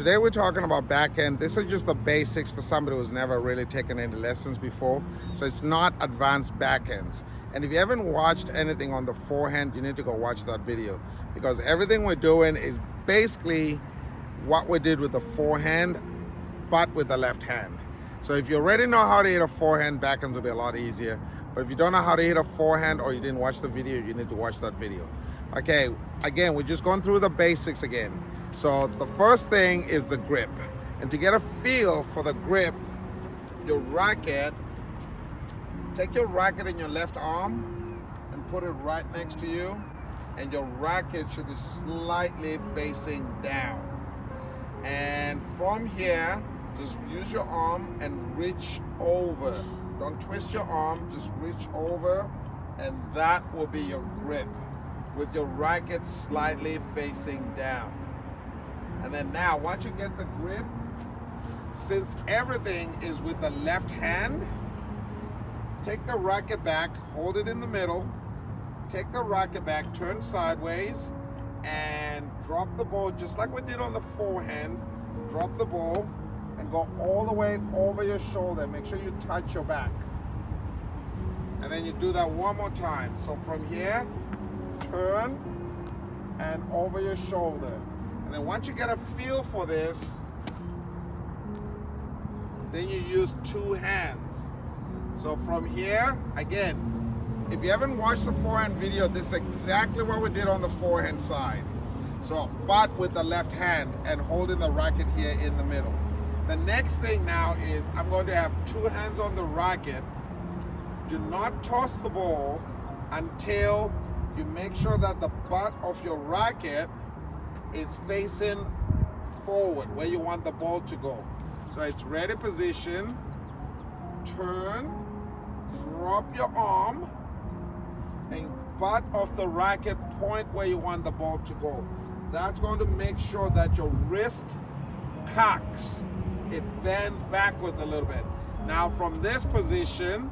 Today we're talking about backhand. This is just the basics for somebody who's never really taken any lessons before. So it's not advanced backhands. And if you haven't watched anything on the forehand, you need to go watch that video, because everything we're doing is basically what we did with the forehand, but with the left hand. So if you already know how to hit a forehand, backhands will be a lot easier. But if you don't know how to hit a forehand or you didn't watch the video, you need to watch that video. Okay, again, we're just going through the basics again. So the first thing is the grip. And to get a feel for the grip, your racket, take your racket in your left arm and put it right next to you. And your racket should be slightly facing down. And from here, just use your arm and reach over. Don't twist your arm, just reach over, and that will be your grip, with your racket slightly facing down. And then now, once you get the grip, since everything is with the left hand, take the racket back, hold it in the middle, take the racket back, turn sideways, and drop the ball just like we did on the forehand. Drop the ball and go all the way over your shoulder. Make sure you touch your back. And then you do that one more time. So from here, turn and over your shoulder. And then once you get a feel for this, then you use two hands. So from here, again, if you haven't watched the forehand video, this is exactly what we did on the forehand side. So, but with the left hand and holding the racket here in the middle. The next thing now is I'm going to have two hands on the racket. Do not toss the ball until you make sure that the butt of your racket is facing forward, where you want the ball to go. So it's ready position, turn, drop your arm, and butt of the racket point where you want the ball to go. That's going to make sure that your wrist cocks. It bends backwards a little bit. Now from this position,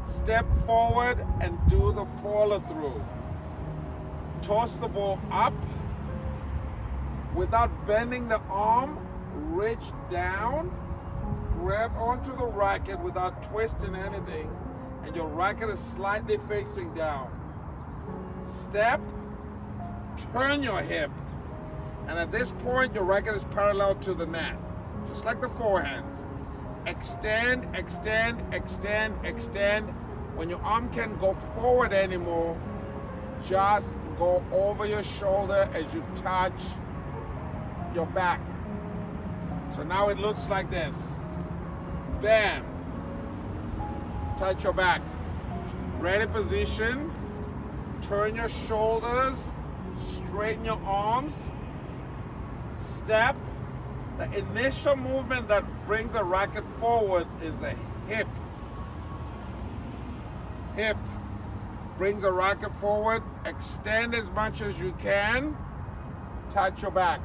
step forward and do the follow through. Toss the ball up without bending the arm, reach down, grab onto the racket without twisting anything, and your racket is slightly facing down. Step, turn your hip, and at this point your racket is parallel to the net, just like the forehands. Extend, extend, extend, extend. When your arm can't go forward anymore, just go over your shoulder as you touch your back. So now it looks like this. Bam. Touch your back. Ready position. Turn your shoulders. Straighten your arms. Step. The initial movement that brings the racket forward is the hip. Hip brings the racket forward. Extend as much as you can. Touch your back.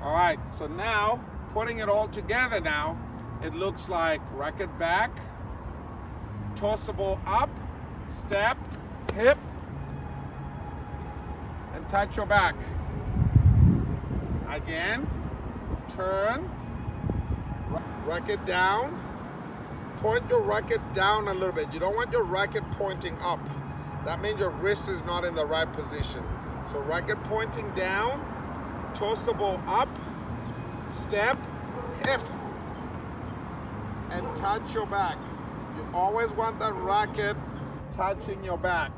All right, so now, putting it all together now, it looks like racket back, toss the ball up, step, hip, and touch your back. Again, turn, racket down, point your racket down a little bit. You don't want your racket pointing up. That means your wrist is not in the right position. So racket pointing down, toss the ball up, step, hip, and touch your back. You always want that racket touching your back.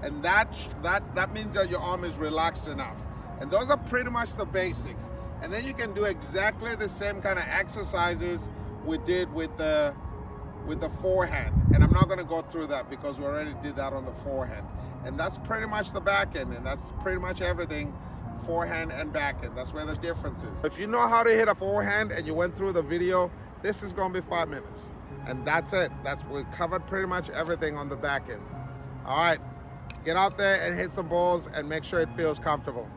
And that means that your arm is relaxed enough. And those are pretty much the basics. And then you can do exactly the same kind of exercises we did with the forehand. And I'm not going to go through that because we already did that on the forehand. And that's pretty much the backhand, and that's pretty much everything. Forehand and backhand, that's where the difference is. If you know how to hit a forehand and you went through the video, this is going to be 5 minutes. And that's it. We covered pretty much everything on the backhand. All right, get out there and hit some balls and make sure it feels comfortable.